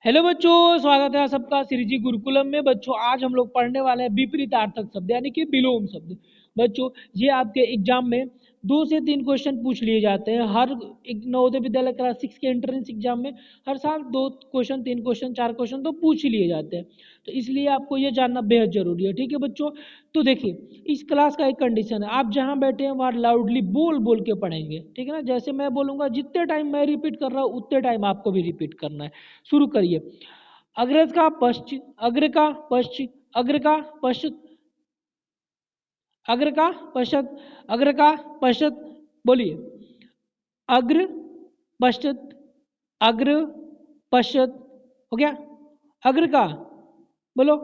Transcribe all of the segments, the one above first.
Hello बच्चों, स्वागत है आप सबका श्री जी गुरुकुलम में। बच्चों आज हम लोग पढ़ने वाले हैं विपरीतार्थक शब्द यानी कि विलोम शब्द। बच्चों ये आपके एग्जाम में 2 से 3 क्वेश्चन पूछ लिए जाते हैं। हर एक नवोदय विद्यालय क्लास 6 के एंट्रेंस एग्जाम में हर साल 2 क्वेश्चन 3 क्वेश्चन 4 क्वेश्चन तो पूछ ही लिए जाते हैं। तो इसलिए आपको ये जानना बेहद जरूरी है। ठीक है बच्चों, तो देखिए इस क्लास का एक कंडीशन है, आप जहाँ बैठे हैं वहाँ लाउडली बोल बोल के पढ़ेंगे। ठीक है ना, जैसे मैं बोलूंगा जितने टाइम मैं रिपीट कर रहा हूँ उतने टाइम आपको भी रिपीट करना है। शुरू करिए। अग्रज का पश्चिम, अग्र का पश्चिम, अग्र का पश्चिम, अग्र का पश्चात, अग्र का पश्चात। बोलिए। अग्र पश्चात, अग्र पश्चात। हो गया। अग्र का, बोलो।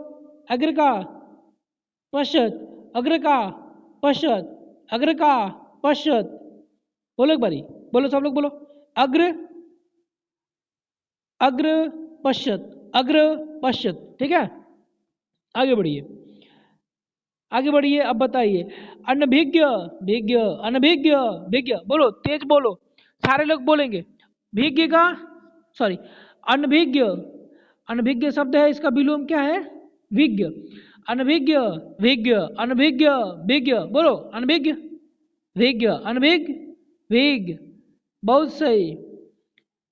अग्र का पश्चात, अग्र का पश्चात, अग्र का पश्चात। बोलो एक बारी, बोलो सब लोग बोलो। अग्र, अग्र पश्चात, अग्र पश्चात। ठीक है, आगे बढ़िए, आगे बढ़िए। अब बताइए। अनभिज्ञ, भिज्ञ, अनभिज्ञ, भिज्ञ। बोलो तेज बोलो, सारे लोग बोलेंगे। भिज्ञ का, सॉरी, अनभिज्ञ, अनभिज्ञ शब्द है, इसका विलोम क्या है? विज्ञ। अनभिज्ञ, विज्ञ, अनभिज्ञ, विज्ञ। बोलो अनभिज्ञ, विज्ञ, अनभिज्ञ, विज्ञ। बहुत सही।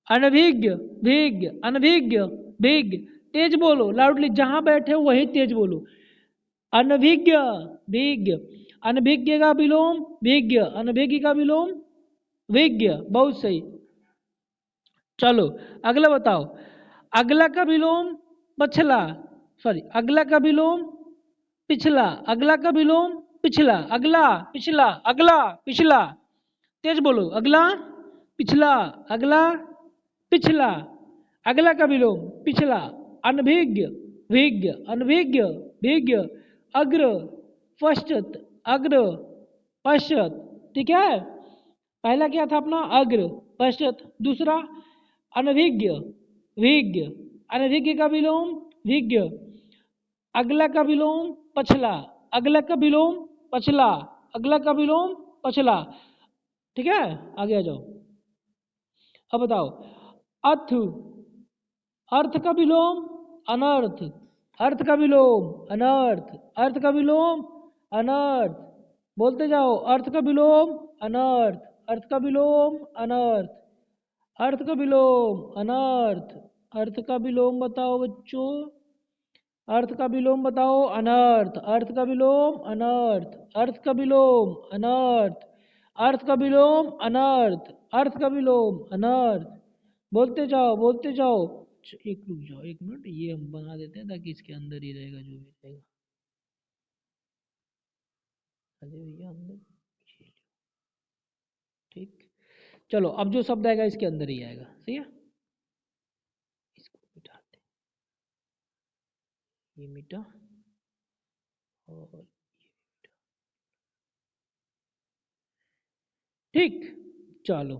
अनभिज्ञ, विज्ञ, अनभिज्ञ, विज्ञ। तेज बोलो, लाउडली, जहां बैठे हो वहीं तेज बोलो। अनभिज्ञ, विज्ञ, अनभिज्ञ का विलोम विज्ञ, अनभिज्ञ का विलोम विज्ञ। बहुत सही। चलो अगला बताओ। अगला का विलोम पछला, सॉरी, अगला का विलोम पिछला, अगला का विलोम पिछला, अगला पिछला, अगला पिछला। तेज बोलो। अगला पिछला, अगला पिछला, अगला का विलोम पिछला। अनभिज्ञ, विज्ञ, अनभिज्ञ, विज्ञ। अग्र पश्चात, अग्र पश्चात। ठीक है, पहला क्या था अपना? अग्र पश्चात। दूसरा अनभिज्ञ, विज्ञ, अनभिज्ञ का विलोम विज्ञ। अगला का विलोम पछला, अगला का विलोम पछला, अगला का विलोम पछला। ठीक है, आगे आ जाओ। अब बताओ। अथ, अर्थ का विलोम अनर्थ, अर्थ का विलोम अनर्थ, अर्थ का विलोम अनर्थ। बोलते जाओ। अर्थ का विलोम अनर्थ, अर्थ का विलोम अनर्थ, अर्थ का विलोम अनर्थ। अर्थ का विलोम बताओ बच्चों, अर्थ का विलोम बताओ। अनर्थ, अर्थ का विलोम अनर्थ, अर्थ का विलोम अनर्थ, अर्थ का विलोम अनर्थ, अर्थ का विलोम अनर्थ। बोलते जाओ, बोलते जाओ। एक रुक जाओ, 1 मिनट, ये हम बना देते हैं ताकि इसके अंदर ही रहेगा जो भी रहेगा। अरे भैया अंदर, ये लो। ठीक, चलो अब जो शब्द आएगा इसके अंदर ही आएगा। सही है, इसको मिटाते हैं। ये मिटा और ठीक। चलो,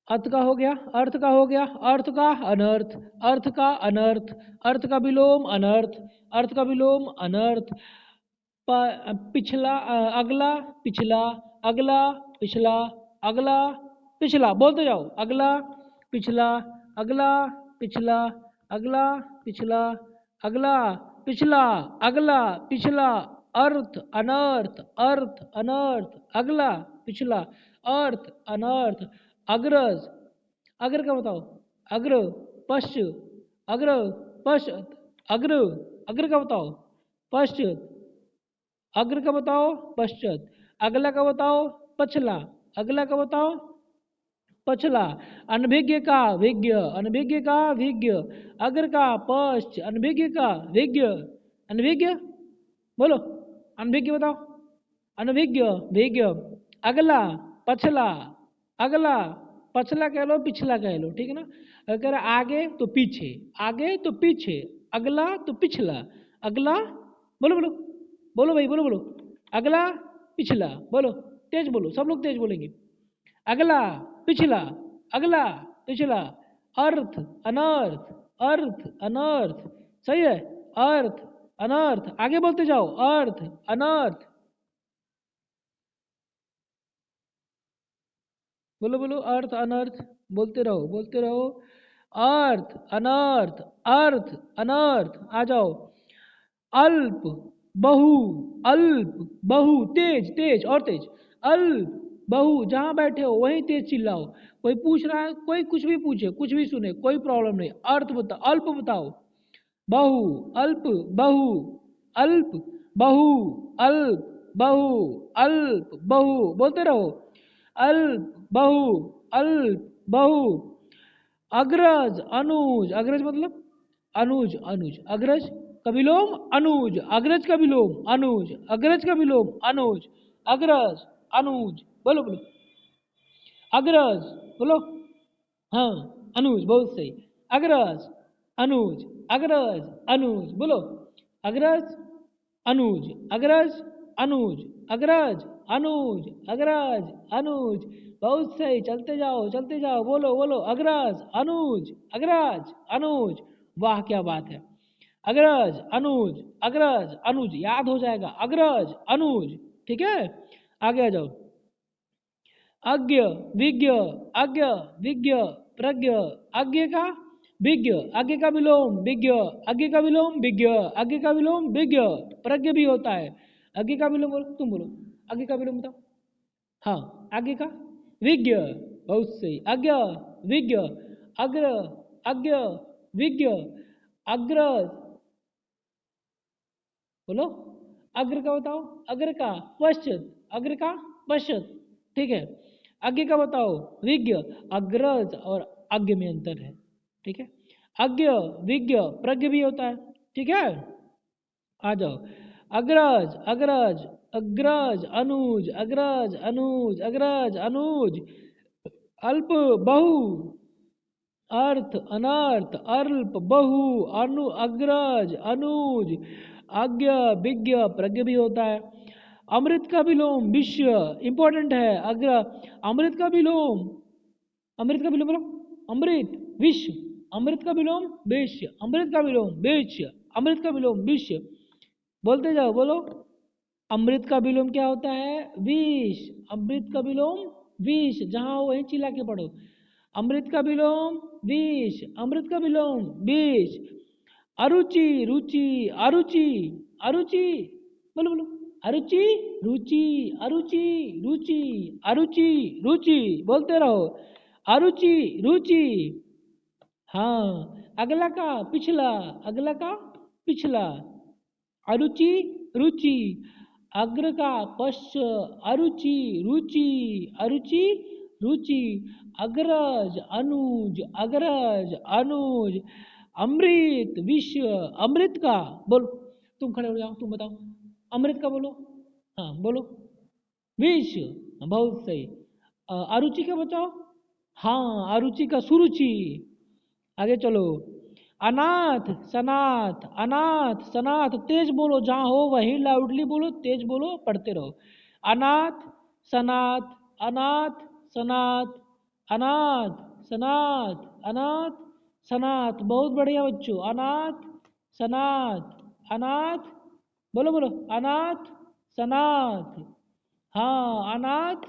अर्थ का हो गया, अर्थ का हो गया, अर्थ का अनर्थ, अर्थ का अनर्थ, अर्थ का विलोम अनर्थ, अर्थ का विलोम अनर्थ। पिछला, अगला पिछला, अगला पिछला, अगला पिछला। बोलते जाओ। अगला पिछला, अगला पिछला, अगला पिछला, अगला पिछला, अगला पिछला। अर्थ अनर्थ, अर्थ अनर्थ, अगला पिछला, अर्थ अनर्थ। अग्रज, अग्र का बताओ। अग्र पश्च, अग्र पश्चात, अग्र, अग्र का बताओ। पश्चात, अग्र का बताओ। पश्चात, अगला का बताओ। पछला, अगला का बताओ। पछला। अनभिज्ञ का विज्ञ, अनभिज्ञ का विज्ञ। अग्र का पश्च, अनभिज्ञ का विज्ञ, अनभिज्ञ। बोलो अनभिज्ञ बताओ। अनभिज्ञ, विज्ञ। अगला पछला, अगला पछला कह लो, पिछला कह लो। ठीक है ना, अगर आगे तो पीछे, आगे तो पीछे, अगला तो पिछला, अगला। बोलो बोलो, बोलो भाई, बोलो बोलो। अगला पिछला, बोलो तेज बोलो, सब लोग तेज बोलेंगे। अगला पिछला, अगला पिछला। अर्थ अनर्थ, अर्थ अनर्थ। सही है, अर्थ अनर्थ। आगे बोलते जाओ। अर्थ अनर्थ। बोलो बोलो, अर्थ अनर्थ। बोलते रहो, बोलते रहो। अर्थ अनर्थ, अर्थ अनर्थ, आ जाओ। अल्प बहु, अल्प बहु, तेज तेज और तेज, अल्प बहु, जहां बैठे हो वहीं तेज चिल्लाओ। कोई पूछ रहा है, कोई कुछ भी पूछे, कुछ भी सुने, कोई प्रॉब्लम नहीं। अर्थ बताओ, अल्प बताओ। बहु, अल्प बहु, अल्प बहु, अल्प बहु, अल्प बहु, बोलते रहो। अल्प बहु, अल्प बहु। अग्रज अनुज, अग्रज मतलब अनुज, अनुज, अग्रज का विलोम अनुज, अग्रज का विलोम अनुज, अग्रज का विलोम अनुज, अग्रज अनुज, बोलो बोलो। अग्रज बोलो। हाँ, अनुज, बहुत सही। अग्रज अनुज, अग्रज अनुज, बोलो। अग्रज अनुज, अग्रज अनुज, अग्रज अनुज, अग्रज अनुज, बहुत सही। चलते जाओ, चलते जाओ, बोलो बोलो। अग्रज अनुज, अग्रज अनुज, वाह क्या बात है। अग्रज अनुज, अग्रज अनुज, याद हो जाएगा। अग्रज अनुज, ठीक है। आगे आ जाओ। अज्ञ विज्ञ, अज्ञ विज्ञ, प्रज्ञ, अज्ञ का विज्ञ, आगे का विलोम विज्ञ, आगे का विलोम विज्ञ, आगे का विलोम विज्ञ, प्रज्ञ भी होता है। आगे का विलोम बोलो, तुम बोलो। आगे का विलोम बताओ। हाँ, आगे का विज्ञ, बहुत सही। अज्ञ विज्ञ, अग्र, अज्ञ विज्ञ, अग्र, बोलो। अग्र का बताओ, अग्र का पश्चात, अग्र का पश्चात, ठीक है। आगे का बताओ, विज्ञ, अग्रज और अज्ञ में अंतर है, ठीक है। अज्ञ विज्ञ, प्रज्ञ भी होता है, ठीक है। आ जाओ। अग्रज, अग्रज, अग्रज अनुज, अग्रज अनुज, अग्रज अनुज। अल्प बहु, अर्थ अनर्थ, अल्प बहु, अनु, अग्रज अनुज, अज्ञ विज्ञ, प्रज्ञ भी होता है। अमृत का विलोम विश्व, इंपॉर्टेंट है। अग्र, अमृत का विलोम, अमृत का विलोम बोलो। अमृत विश्व, अमृत का विलोम विश्व, अमृत का विलोम विश्व, अमृत का विलोम विश्व, बोलते जाओ, बोलो। अमृत का विलोम क्या होता है? विष। अमृत का विलोम विष, जहां हो वहीं चिल्ला के पढ़ो। अमृत का विलोम विष, अमृत का विलोम विष। अरुचि रुचि, अरुचि, अरुचि, बोलो बोलो। अरुचि रुचि, अरुचि रुचि, अरुचि रुचि, बोलते रहो। अरुचि रुचि। हाँ, अगला का पिछला, अगला का पिछला। अरुचि रुचि, अग्र का पश्च, अरुचि रुचि, अरुचि रुचि। अग्रज अनुज, अग्रज अनुज। अमृत विश्व, अमृत का बोलो। तुम खड़े हो जाओ, तुम बताओ। अमृत का बोलो। हाँ बोलो। विश्व, बहुत सही। अरुचि का बताओ। हाँ, अरुचि का सुरुचि। आगे चलो। अनाथ सनाथ, अनाथ सनाथ, तेज बोलो, जहां हो वहीं लाउडली बोलो, तेज बोलो, पढ़ते रहो। अनाथ सनाथ, अनाथ सनाथ, अनाथ सनाथ, अनाथ सनाथ, बहुत बढ़िया बच्चों। अनाथ सनाथ, अनाथ, बोलो बोलो। अनाथ सनाथ, हाँ अनाथ,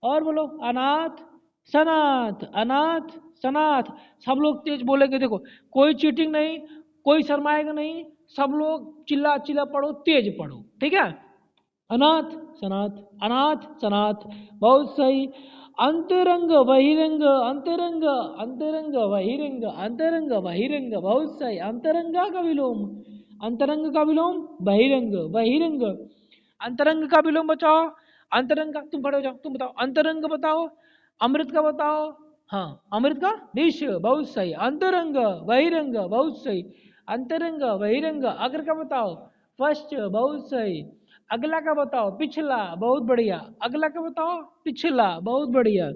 और बोलो। अनाथ सनाथ, अनाथ सनाथ। सब लोग तेज बोलेंगे, देखो कोई चीटिंग नहीं, कोई शर्माएगा नहीं, सब लोग चिल्ला चिल्ला पढ़ो, तेज पढ़ो, ठीक है। अनाथ सनाथ, अनाथ सनाथ, बहुत सही। अंतरंग बहिरंग, अंतरंग, अंतरंग बहिरंग, अंतरंग बहिरंग, बहुत सही। अंतरंगा का विलोम, अंतरंग का विलोम बहिरंग, बहिरंग। अंतरंग का विलोम बचाओ। अंतरंग का, तुम खड़े हो जाओ, तुम बताओ। अंतरंग बताओ। अमृत का बताओ। हाँ, अमृत का विश्व, बहुत सही। अंतरंग बहिरंग, बहुत सही। अंतरंग बहिरंग। अग्र का बताओ। फर्स्ट, बहुत सही। अगला का बताओ। पिछला, बहुत बढ़िया। अगला का बताओ। पिछला, बहुत बढ़िया।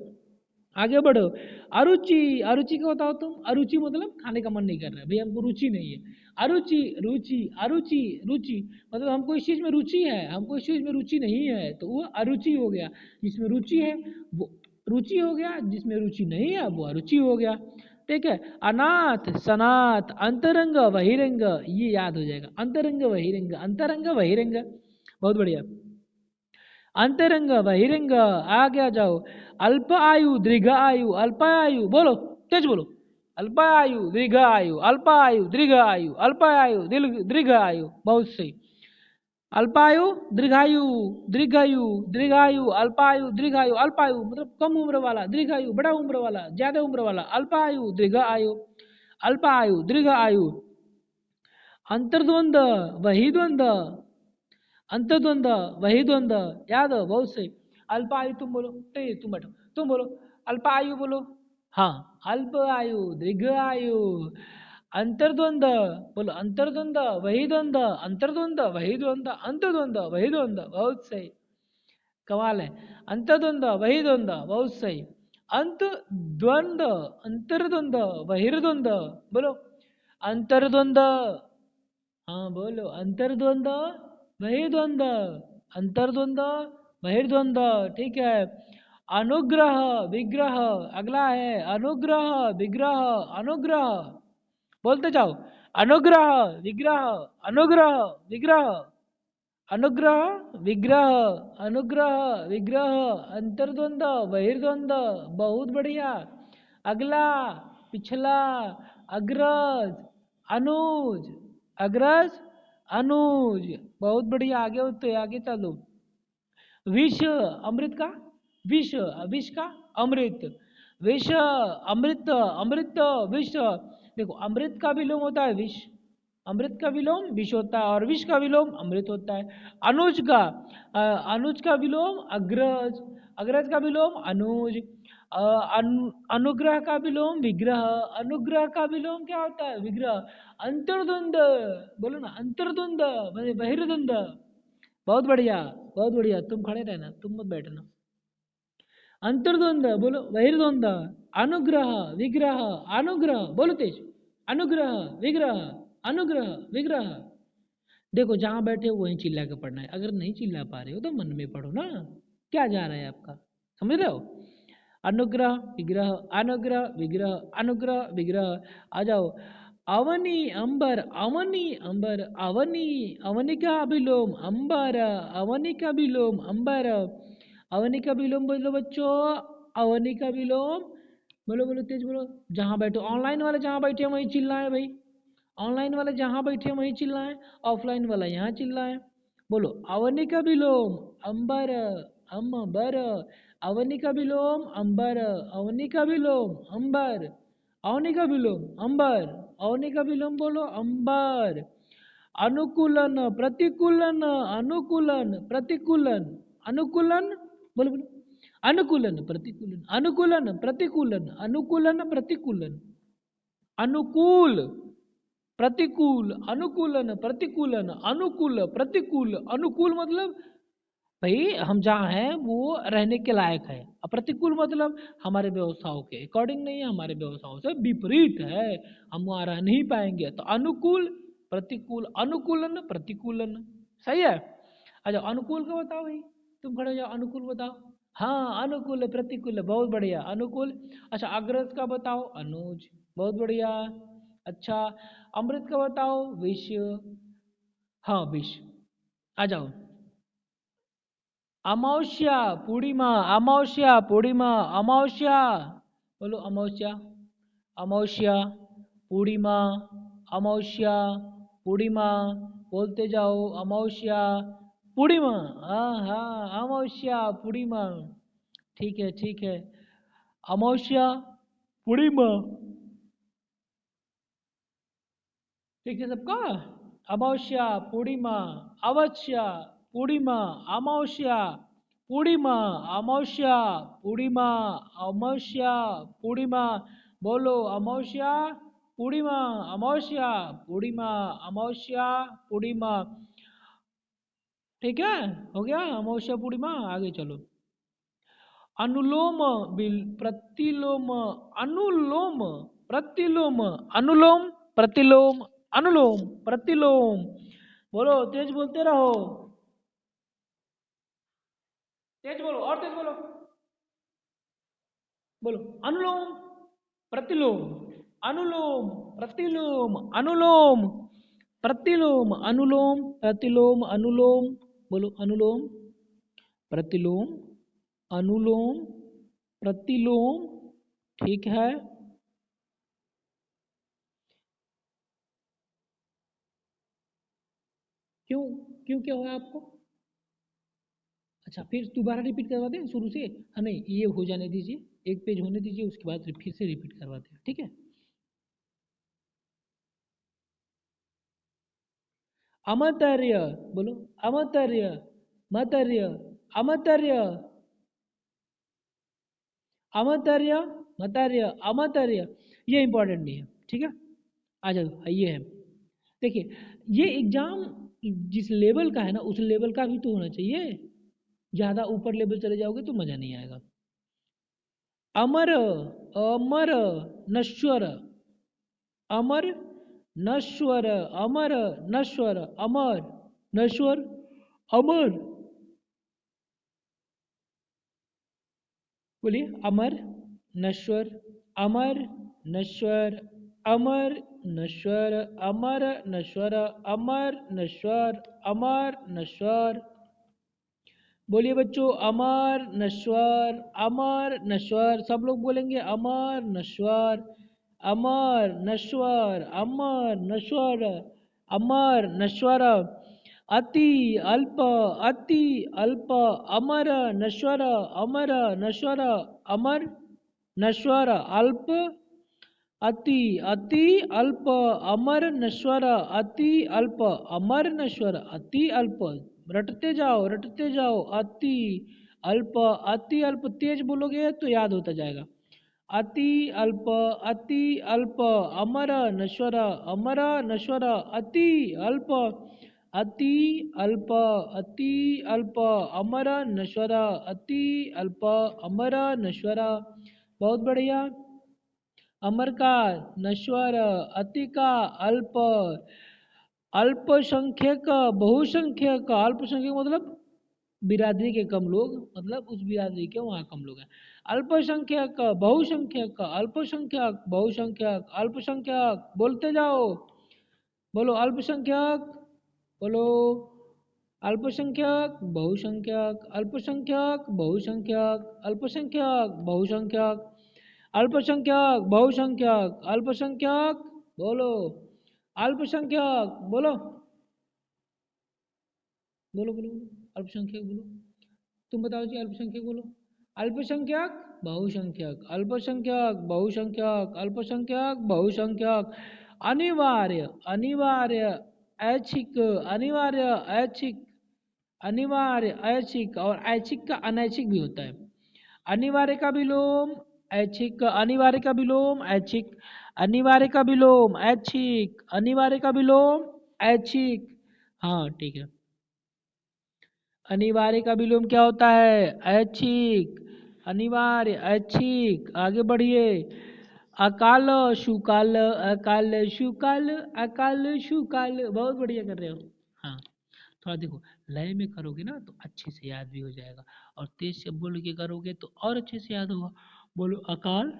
आगे बढ़ो। अरुचि, अरुचि का बताओ तुम। अरुचि मतलब खाने का मन नहीं कर रहा है, भैया हमको रुचि नहीं है। अरुचि रुचि, अरुचि रुचि, मतलब हमको इस चीज में रुचि है, हमको इस चीज में रुचि नहीं है, तो वो अरुचि हो गया। जिसमें रुचि है वो रुचि हो गया, जिसमें रुचि नहीं है वो अरुचि हो गया, ठीक है। अनाथ सनाथ, अंतरंग बहिरंग, ये याद हो जाएगा। अंतरंग बहिरंग, अंतरंग बहिरंग, बहुत बढ़िया। अंतरंग बहिरंग। आ गया, जाओ। अल्प आयु दीर्घ आयु, अल्प आयु बोलो, तेज बोलो। अल्पायु दीर्घायु, अल्पायु दीर्घायु, अल्पायु दीर्घायु, बहुत सही। अल्पायु दीर्घायु, दीर्घायु दीर्घायु, अल्पायु दीर्घायु, अल्पायु मतलब कम उम्र वाला, दीर्घायु बड़ा उम्र वाला, ज्यादा उम्र वाला, अल्पायु दीर्घायु, अल्पायु दीर्घायु। अंतर्द्वंद, वही द्वंद, अंतर्द्वंद, वही द्वंद, याद हो, बहुत सही। अल्पायु तुम बोलो, तुम बैठो, तुम बोलो, अल्पायु बोलो, हाँ, अल्प आयु, दीर्घ आयु, अंतर्द्वंद बोलो, अंतर्द्वंद, वही द्वंद, अंतर्द्वंद, वही द्वंद, अंतर्द्वंद, वही द्वंद, बहुत सही, कमाल है। अंतर्द्वंद, वही द्वंद, बहुत सही। अंत द्वंद, अंतर्द्वंद, बहिर्द्वंद, बोलो, अंतर्द्वंद, हाँ बोलो, अंतर्द्वंद, बहिर्द्वंद, अंतर्द्वंद, बहिर्द्वंद, ठीक है। अनुग्रह विग्रह, अगला है अनुग्रह विग्रह, अनुग्रह, बोलते जाओ, अनुग्रह विग्रह, अनुग्रह विग्रह, अनुग्रह विग्रह, अनुग्रह विग्रह, अंतर्द्वंद, बहिर्द्वंद, बहुत बढ़िया। अगला, पिछला, अग्रज, अनुज, अग्रज, अनुज, बहुत बढ़िया, आगे होते आगे चलो। विष, अमृत का विष, विष का अमृत, विष, अमृत, अमृत, विष, देखो अमृत का विलोम होता है विष, अमृत का विलोम विष होता है, और विष का विलोम अमृत होता है। अनुज का, अनुज का विलोम अग्रज, अग्रज का विलोम अनुज, अनुग्रह का विलोम विग्रह, अनुग्रह का विलोम क्या होता है, विग्रह। अंतर्द्वंद, बोलो ना, अंतर्द्वंद बहिर्द्वंद, बहुत बढ़िया, बहुत बढ़िया, तुम खड़े रहना, तुम मत बैठना। अंतर्द्वंद बोलो, बहिर्द्वंद, अनुग्रह विग्रह, अनुग्रह बोलो तेज, अनुग्रह विग्रह, अनुग्रह विग्रह। देखो जहां बैठे हो वहीं चिल्ला के पढ़ना है, अगर नहीं चिल्ला पा रहे हो तो मन में पढ़ो ना, क्या जा रहा है आपका, समझ रहे हो। अनुग्रह विग्रह, अनुग्रह विग्रह, अनुग्रह विग्रह। आ जाओ, अवनी अंबर, अवनी अंबर, अवनी, अवनी का विलोम अंबर, अवनी का विलोम अंबर, अवनी का विलोम बोलो बच्चों, अवनी का विलोम, बोलो बोलो तेज बोलो, जहां बैठो, ऑनलाइन वाले जहां बैठे वहीं चिल्लाए भाई, ऑनलाइन वाले जहां बैठे वहीं चिल्लाएं, ऑफलाइन वाला यहाँ चिल्लाएं। बोलो, अवनी का विलोम अंबर, अंबर, अवनी का विलोम अंबर, अवनी का विलोम अंबर, अवनी का विलोम अंबर, अवनी का विलोम बोलो अंबर। अनुकूलन प्रतिकूलन, अनुकूलन प्रतिकूलन, अनुकूलन, बोलो बोलो, अनुकूलन प्रतिकूलन, अनुकूलन प्रतिकूलन, अनुकूलन प्रतिकूलन, अनुकूल प्रतिकूल, अनुकूलन प्रतिकूलन, अनुकूल प्रतिकूल, अनुकूल मतलब भाई हम जहाँ हैं वो रहने के लायक है, और प्रतिकूल मतलब हमारे व्यवसायों के अकॉर्डिंग नहीं है, हमारे व्यवसायों से विपरीत है, हम वहाँ रह नहीं पाएंगे, तो अनुकूल प्रतिकूल, अनुकूलन प्रतिकूलन, सही है। अच्छा अनुकूल का बताओ भाई, तुम खड़े जाओ, अनुकूल बताओ, हाँ अनुकूल प्रतिकूल, बहुत बढ़िया, अनुकूल। अच्छा अग्रज का बताओ, अनुज, बहुत बढ़िया। अच्छा अमृत का बताओ, विष, हाँ विष। आ जाओ, अमावस्या पूर्णिमा, अमावस्या पूर्णिमा, अमावस्या, बोलो अमावस्या, अमावस्या पूर्णिमा, अमावस्या पूर्णिमा, बोलते जाओ, अमावस्या पूर्णिमा, हाँ हाँ अमावस्या पूर्णिमा, ठीक है ठीक है, अमावस्या पूर्णिमा, ठीक है सबका। अमावस्या पूर्णिमा, अवस्या पूर्णिमा, अमावस्या पूर्णिमा, अमावस्या पूर्णिमा, अमावस्या पूर्णिमा, बोलो अमावस्या पूर्णिमा, अमावस्या पूर्णिमा, अमावस्या पूर्णिमा, ठीक है, हो गया अमावस्या पूर्णिमा। आगे चलो, अनुलोम प्रतिलोम, अनुलोम प्रतिलोम, अनुलोम प्रतिलोम, अनुलोम प्रतिलोम, बोलो तेज बोलते रहो, तेज बोलो और तेज बोलो, बोलो अनुलोम प्रतिलोम, अनुलोम प्रतिलोम, अनुलोम प्रतिलोम, अनुलोम प्रतिलोम, अनुलोम, बोलो अनुलोम प्रतिलोम, अनुलोम प्रतिलोम, ठीक है। क्यों क्यों क्या हुआ आपको? अच्छा, फिर दोबारा रिपीट करवा दें शुरू से? हाँ नहीं, ये हो जाने दीजिए, एक पेज होने दीजिए, उसके बाद फिर से रिपीट करवाते हैं, ठीक है? अमतर्य, बोलो अमतर्य, मतर्य, अमतर्य, अमतर्य, मतर्य, अमतर्य। ये इंपॉर्टेंट नहीं है, ठीक है? आ जाओ, ये है। देखिए, ये एग्जाम जिस लेवल का है ना, उस लेवल का भी तो होना चाहिए। ज़्यादा ऊपर लेवल चले जाओगे तो मज़ा नहीं आएगा। अमर, अमर, नश्वर, अमर, नश्वर, अमर, नश्वर, अमर, नश्वर, अमर, बोलिए अमर, नश्वर, अमर, नश्वर, अमर, नश्वर, अमर, नश्वर, अमर, नश्वर, अमर, नश्वर। बोलिए बच्चों, अमर, नश्वर, अमर, नश्वर, सब लोग बोलेंगे अमर, नश्वर, अमर, नश्वर, अमर, नश्वर, अमर, नश्वर। अति, अल्प, अति, अल्प, अमर, नश्वर, अमर, नश्वर, अमर, नश्वर, अल्प, अति, अति, अल्प, अमर, नश्वर, अति, अल्प, अमर, नश्वर, अति, अल्प। रटते जाओ, अति, अल्प, अति, अल्प, तेज बोलोगे तो याद होता जाएगा। अति, अल्प, अति, अल्प, अमर, नश्वर, अमर, नश्वर, अति, अल्प, अति, अल्प, अति, अल्प, अमर, नश्वर, अति, अल्प, अमर, नश्वर। बहुत बढ़िया। अमर का, नश्वर, अति का, अल्प, अल्पसंख्यक, बहुसंख्यक। अल्पसंख्यक मतलब बिरादरी के कम लोग, मतलब उस बिरादरी के वहाँ कम लोग हैं। अल्पसंख्यक, बहुसंख्यक, अल्पसंख्यक, बहुसंख्यक, अल्पसंख्यक। बोलते जाओ, बोलो अल्पसंख्यक, बोलो अल्पसंख्यक, बहुसंख्यक, अल्पसंख्यक, बहुसंख्यक, अल्पसंख्यक, बहुसंख्यक, अल्पसंख्यक, बहुसंख्यक, अल्पसंख्यक, बोलो अल्पसंख्यक, बोलो बोलो बोलो बोलो, अल्पसंख्यक बोलो। तुम बताओ जी, अल्पसंख्यक बोलो। अल्पसंख्यक, बहुसंख्यक, अल्पसंख्यक, बहुसंख्यक, अल्पसंख्यक, बहुसंख्यक। अनिवार्य, अनिवार्य, ऐच्छिक, अनिवार्य, ऐच्छिक, अनिवार्य, ऐच्छिक। और ऐच्छिक का अनैच्छिक भी होता है। अनिवार्य का विलोम ऐच्छिक, अनिवार्य का विलोम ऐच्छिक, अनिवार्य का विलोम ऐच्छिक, अनिवार्य का विलोम ऐच्छिक। हाँ ठीक है। अनिवार्य का विलोम क्या होता है? ऐच्छिक, अनिवार्य, ऐच्छिक। आगे बढ़िए। अकाल, शुकाल, अकाल, शुकाल, अकाल, शुकाल। बहुत बढ़िया कर रहे हो। हाँ, थोड़ा देखो, लय में करोगे ना तो अच्छे से याद भी हो जाएगा, और तेज से बोल के करोगे तो और अच्छे से याद होगा। बोलो अकाल,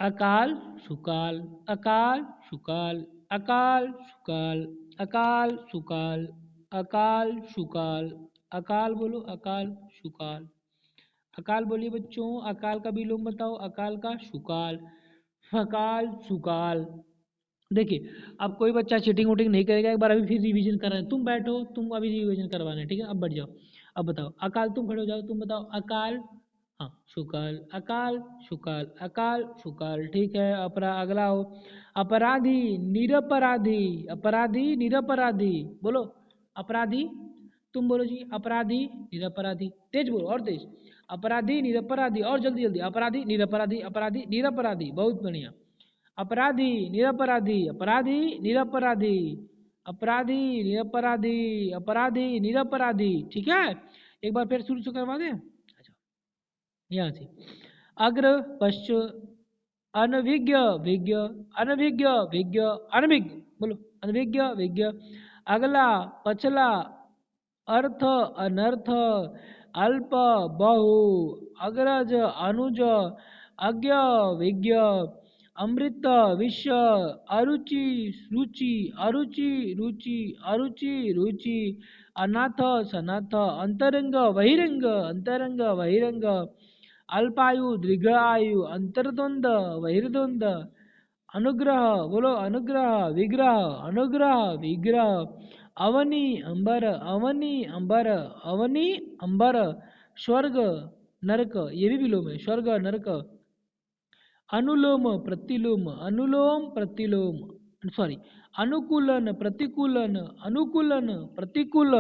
अकाल, शुकाल, अकाल, शुकाल, अकाल, शुकाल, अकाल, शुकाल, अकाल, शुकाल, अकाल। बोलो अकाल, शुकाल, अकाल। बोलिए बच्चों, अकाल का विलोम बताओ। अकाल का शुकाल, अकाल, शुकाल। देखिए, अब कोई बच्चा चीटिंग वोटिंग नहीं करेगा। एक बार अभी फिर रिवीजन कर रहे हैं, तुम बैठो, तुम अभी रिवीजन करवाना है, ठीक है? अब बैठ जाओ। अब बताओ अकाल, तुम खड़े हो जाओ, तुम बताओ अकाल। हाँ, शुकाल, अकाल, शुकाल, अकाल, शुकाल। ठीक है, अपरा अगला हो। अपराधी, निरपराधी, अपराधी, निरपराधी। बोलो अपराधी। तुम बोलो जी, अपराधी, निरपराधी। तेज बोलो, और तेज। अपराधी, निरपराधी, और जल्दी जल्दी। अपराधी, निरपराधी, अपराधी, निरपराधी। बहुत बढ़िया। अपराधी, निरपराधी, अपराधी, निरपराधी, अपराधी, निरपराधी, अपराधी, निरपराधी। ठीक है, एक बार फिर शुरू से करवा दें। अच्छा, यहाँ से। अग्र, पश्च, अनभिज्ञ, विज्ञ, अनभिज्ञ, विज्ञ, अनभिज्ञ। बोलो अनभिज्ञ, विज्ञ। अगला, पछला, अर्थ, अनर्थ, अल्प, बहु, अग्रज, अनुज, अज्ञ, विज्ञ, अमृत, विष, अरुचि, रुचि, अरुचि, रुचि, अरुचि, रुचि, अनाथ, सनाथ, अंतरंग, बहिरंग, अंतरंग, बहिरंग, अल्पायु, दीर्घायु, अंतर्द्वंद, बहिर्द्वंद, अनुग्रह, बोलो अनुग्रह, विग्रह, अनुग्रह, विग्रह, अवनी अंबर, अवनी अंबर, अवनी अंबर, स्वर्ग नरक, ये भी विलोम है, स्वर्ग नरक, अनुलोम प्रतिलोम, अनुलोम प्रतिलोम, सॉरी, अनुकूलन प्रतिकूलन, अनुकूलन प्रतिकूल,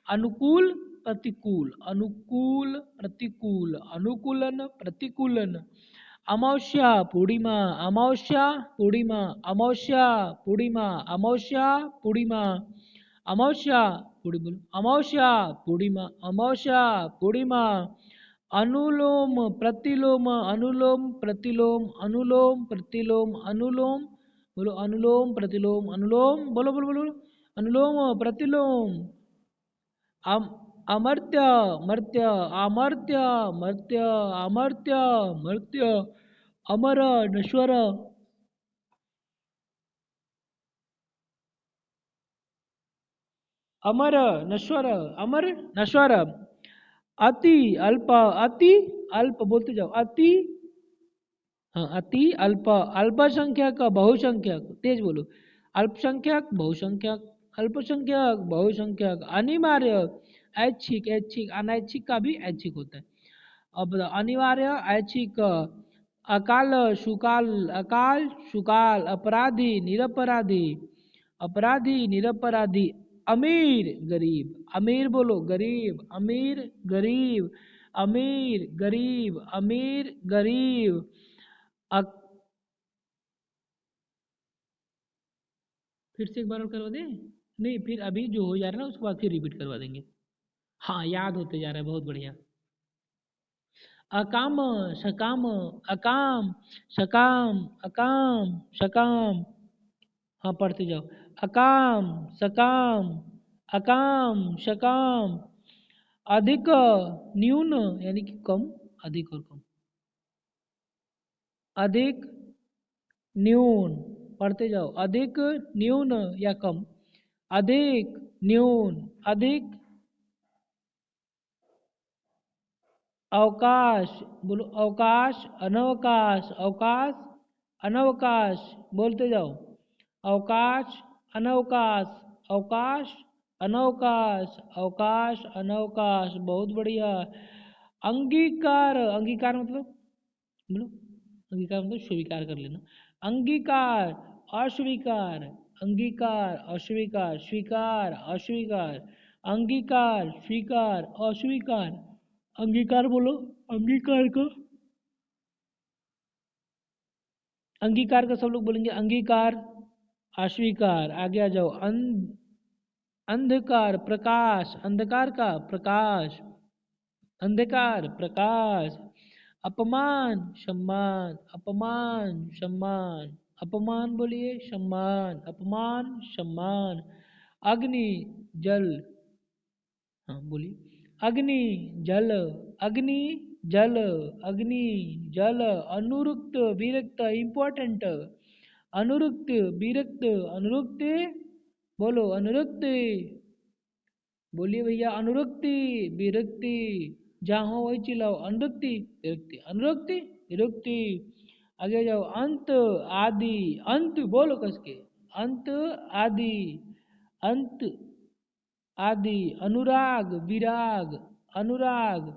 अनुकूल प्रतिकूल, अनुकूल प्रतिकूल, अनुकूलन प्रतिकूलन, अमावस्या पूर्णिमा, अमावस्या पूर्णिमा, अमावस्या पूर्णिमा, अमावस्या पूर्णिमा, अमावस्या पूर्णिमा, अमावस्या पूर्णिमा, अमावस्या पूर्णिमा, अनुलोम प्रतिलोम, अनुलोम प्रतिलोम, अनुलोम प्रतिलोम, अनुलोम, बोलो अनुलोम प्रतिलोम, अनुलोम, बोलो बोलो बोलो, अनुलोम प्रतिलोम, अम अमर्त्य मर्त्य, अमर्त्य मर्त्य, अमर्त्य मर्त्य, अमर नश्वर, अमर नश्वर, अमर नश्वर, अति अल्प, अति अल्प, बोलते जाओ, अति, हाँ अति अल्प, अल्पसंख्यक बहुसंख्यक, तेज बोलो, अल्पसंख्यक बहुसंख्यक, अल्पसंख्यक बहुसंख्यक, अनिवार्य, ऐच्छिक, ऐच्छिक, अनैच्छिक का भी ऐच्छिक होता है। अब बताओ, अनिवार्य, ऐच्छिक, अकाल सुकाल, अकाल सुकाल, अपराधी निरपराधी, अपराधी निरपराधी, अमीर गरीब, अमीर बोलो गरीब, अमीर गरीब, अमीर गरीब, अमीर गरीब, अक... फिर से एक बार और करवा दें? नहीं, फिर अभी जो हो जा रहा है ना उसके बाद फिर रिपीट करवा देंगे। हाँ याद होते जा रहा है, बहुत बढ़िया। अकाम सकाम, अकाम सकाम, अकाम सकाम, हाँ पढ़ते जाओ, अकाम सकाम, अकाम सकाम, अधिक न्यून यानी कि कम, अधिक और कम, अधिक न्यून, पढ़ते जाओ, अधिक न्यून या कम, अधिक न्यून, अधिक अवकाश, बोलो अवकाश, अनवकाश, अवकाश अनवकाश, बोलते जाओ, अवकाश अनवकाश, अवकाश अनवकाश, अवकाश अनवकाश, बहुत बढ़िया। अंगीकार, अंगीकार मतलब, बोलो, अंगीकार मतलब स्वीकार कर लेना, अंगीकार अस्वीकार, अंगीकार अस्वीकार, स्वीकार अस्वीकार, अंगीकार स्वीकार अस्वीकार, अंगीकार बोलो, अंगीकार का, अंगीकार का सब लोग बोलेंगे अंगीकार, अस्वीकार, आगे आ जाओ, अंधकार प्रकाश, अंधकार का प्रकाश, अंधकार प्रकाश, अपमान सम्मान, अपमान सम्मान, अपमान बोलिए सम्मान, अपमान सम्मान, अग्नि जल, हाँ बोलिए, अग्नि जल, अग्नि जल, अग्नि जल, अनुरुक्त विरक्त इम्पोर्टेंट, अनुरुक्त विरक्त, अनुरुक्त, बोलो अनुरुक्त, बोलिए भैया अनुरुक्ति विरक्ति, जहाँ हो वही चिल्लाओ, अनुरुक्ति विरक्ति, अनुरुक्ति विरक्ति, आगे जाओ, अंत आदि, अंत बोलो कसके, अंत आदि, अंत आदि, अनुराग विराग, अनुराग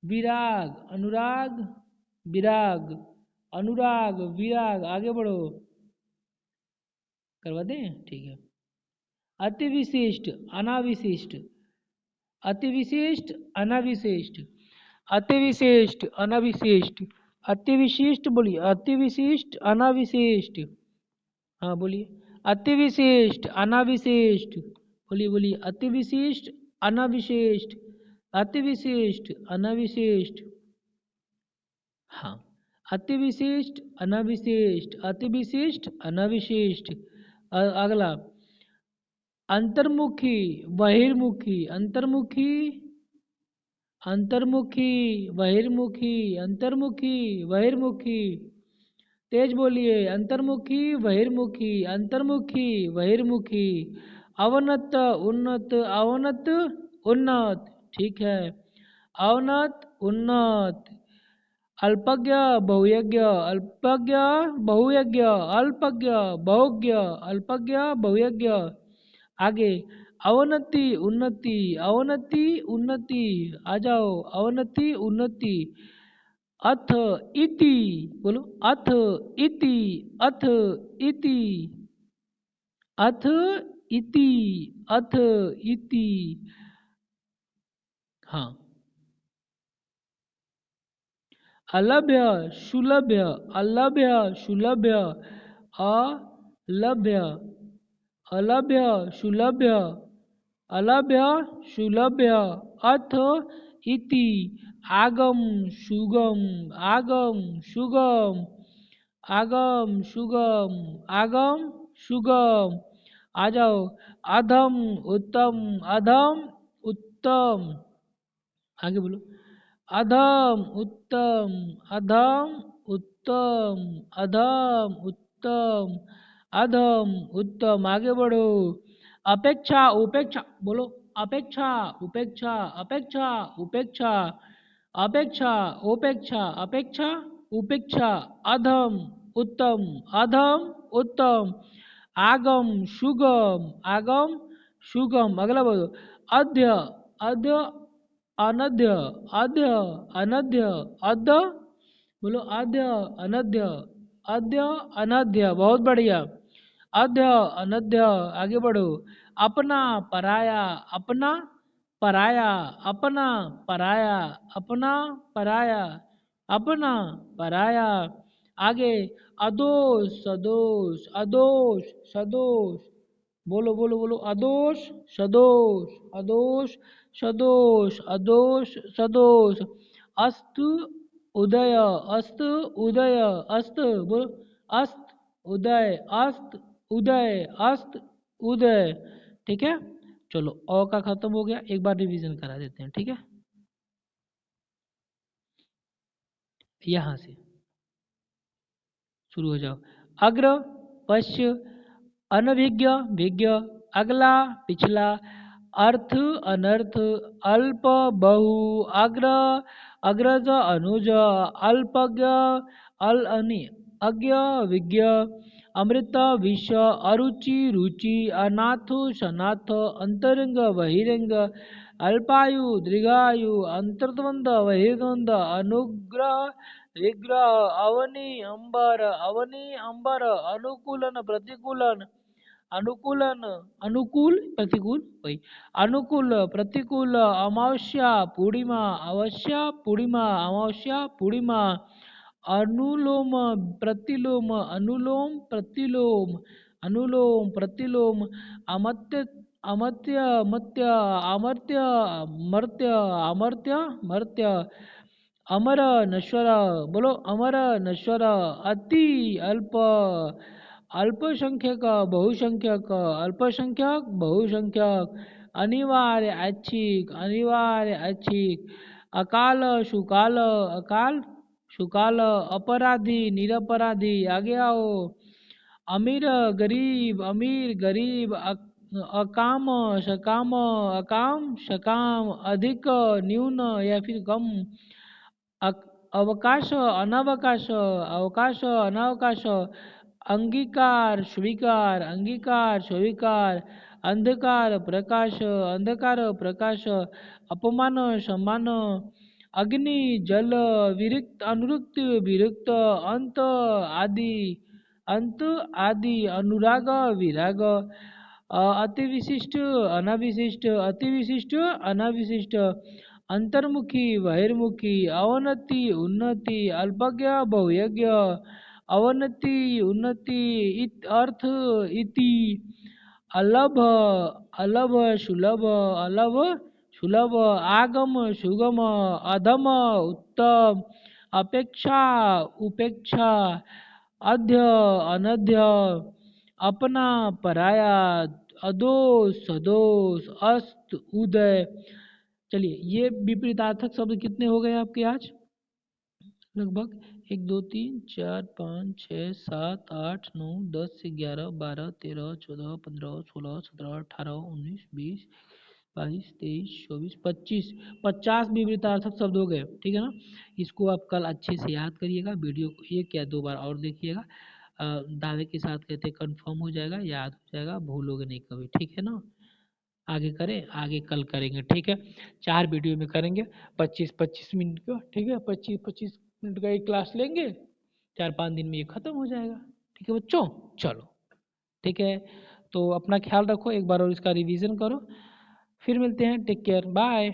विराग, अनुराग विराग, अनुराग विराग, आगे बढ़ो, करवा दें, ठीक है। अति विशिष्ट अनाविशिष्ट, अति विशिष्ट अनाविशिष्ट, अति विशिष्ट अनाविशिष्ट, अति विशिष्ट बोलिए, अति विशिष्ट अनाविशिष्ट, हाँ बोलिए, अति विशिष्ट अनाविशिष्ट, बोलिए बोलिए, अति विशिष्ट अनाविशिष्ट, अति विशिष्ट अनाविशिष्ट, हाँ, अति विशिष्ट अनाविशिष्ट, अति विशिष्ट अनाविशिष्ट, अगला, अंतर्मुखी बहिर्मुखी, अंतर्मुखी, अंतर्मुखी बहिर्मुखी, अंतर्मुखी बहिर्मुखी, तेज बोलिए, अंतर्मुखी बहिर्मुखी, अंतर्मुखी बहिर्मुखी, अवनत उन्नत, अवनत उन्नत, ठीक है, अवनत उन्नत, अल्पज्ञ बहुयज्ञ, अल्पज्ञ बहुयज्ञ, अल्पज्ञ बहुज्ञ, अल्पज्ञ बहुयज्ञ। आगे अवनति उन्नति, अवनति उन्नति, आ जाओ अवनति उन्नति। अथ इति, बोलो अथ इति, अथ इति, अथ इति, अथ इति। हाँ, अलभ्य सुलभ्य, अलभ्य सुलभ्य, अलभ्य, अलभ्य सुलभ्य, अलभ्य सुलभ्य। अथ इति आगम सुगम, आगम सुगम, आगम सुगम, आगम सुगम। आ जाओ अधम उत्तम, अधम उत्तम। आगे बोलो अधम उत्तम, अधम उत्तम, अधम उत्तम, अधम उत्तम। आगे बढ़ो अपेक्षा उपेक्षा, बोलो अपेक्षा उपेक्षा, अपेक्षा उपेक्षा, अपेक्षा उपेक्षा, अपेक्षा उपेक्षा। अधम उत्तम, अधम उत्तम, आगम सुगम, आगम सुगम। अगला बोलो अध्य, अध्य अनध्य, अध्य अनध्य, अध्य, बोलो अध्य अनध्य, अध्य अनध्य। बहुत बढ़िया, अध्य अनध्य। आगे बढ़ो अपना पराया, अपना पराया, अपना पराया, अपना पराया, अपना पराया। आगे अदोष सदोष, अदोष सदोष, बोलो बोलो बोलो अदोष सदोष, अदोष सदोष, अदोष सदोष। अस्त उदय, अस्त उदय, अस्त, बोलो अस्त उदय, अस्त उदय, अस्त उदय। ठीक है, चलो अ का खत्म हो गया, एक बार रिवीजन करा देते हैं। ठीक है, यहां से शुरू हो जाओ। अग्र पश्य, अनभिज्ञ विज्ञ, अगला पिछला, अर्थ अनर्थ, अल्प बहु, अग्र अग्रज अनुज, अल्पज्ञ अल अनि अज्ञ विज्ञ, अमृत विष, अरुचि रुचि, अनाथ शनाथ, अंतरंग बहिरंग, अल्पायु दीर्घायु, अंतर्द्वंद बहिर्द्वंद, अनुग्रह विग्रह, अवनी अंबर, अवनी अंबर, अनुकूलन प्रतिकूलन, अनुकूलन अनुकूल प्रतिकूल, वही अनुकूल प्रतिकूल, अमावस्या पूर्णिमा, अवस्या पूर्णिमा, अमावस्या पूर्णिमा, अनुलोम प्रतिलोम, अनुलोम प्रतिलोम, अनुलोम प्रतिलोम, अमत्य अमत्य मत्य, अमर्त्य मर्त्य, अमर्त्य मर्त्य, अमर नश्वर, बोलो अमर नश्वर, अति अल्प, अल्पसंख्यक बहुसंख्यक, अल्पसंख्यक बहुसंख्यक, अनिवार्य ऐच्छिक, अनिवार्य ऐच्छिक, अकाल सुकाल, अकाल सुकाल, अपराधी निरपराधी। आगे आओ अमीर गरीब, अमीर गरीब, अकाम सकाम, अकाम सकाम, अधिक न्यून या फिर कम, अवकाश अनावकाश, अवकाश अनावकाश, अंगीकार स्वीकार, अंगीकार स्वीकार, अंधकार प्रकाश, अंधकार प्रकाश, अपमान सम्मान, अग्नि जल, विरिक्त अनुरुक्त विरुक्त, अंत आदि, अंत आदि, अनुराग विराग, अतिविशिष्ट अनाविशिष्ट, अतिविशिष्ट अनाविशिष्ट, अंतर्मुखी बहिर्मुखी, अवनति उन्नति, अल्पज्ञ बहुयज्ञ, अवनति उन्नति, अर्थ इति, अलभ अलभ सुलभ, अलभ सुलभ, आगम सुगम, अधम उत्तम, अपेक्षा उपेक्षा, अध्य अनध्य, अपना पराया, अदोष सदोष, अस्त उदय। चलिए ये विपरीतार्थक शब्द कितने हो गए आपके आज? लगभग 1 2 3 4 5 6 7 8 9 10 11 12 13 14 15 16 17 18 19 20 22, 23, 24, 25, 50 विपरीतार्थक शब्द हो गए, ठीक है ना। इसको आप कल अच्छे से याद करिएगा, वीडियो को एक या दो बार और देखिएगा, दावे के साथ कहते कंफर्म हो जाएगा, याद हो जाएगा, भूलोगे नहीं कभी, ठीक है ना। आगे करें, आगे कल करेंगे, ठीक है। 4 वीडियो में करेंगे, 25-25 मिनट का, ठीक है। 25-25 मिनट का एक क्लास लेंगे, 4-5 दिन में ये खत्म हो जाएगा, ठीक है बच्चों। चलो ठीक है, तो अपना ख्याल रखो, एक बार और इसका रिवीजन करो, फिर मिलते हैं, टेक केयर, बाय।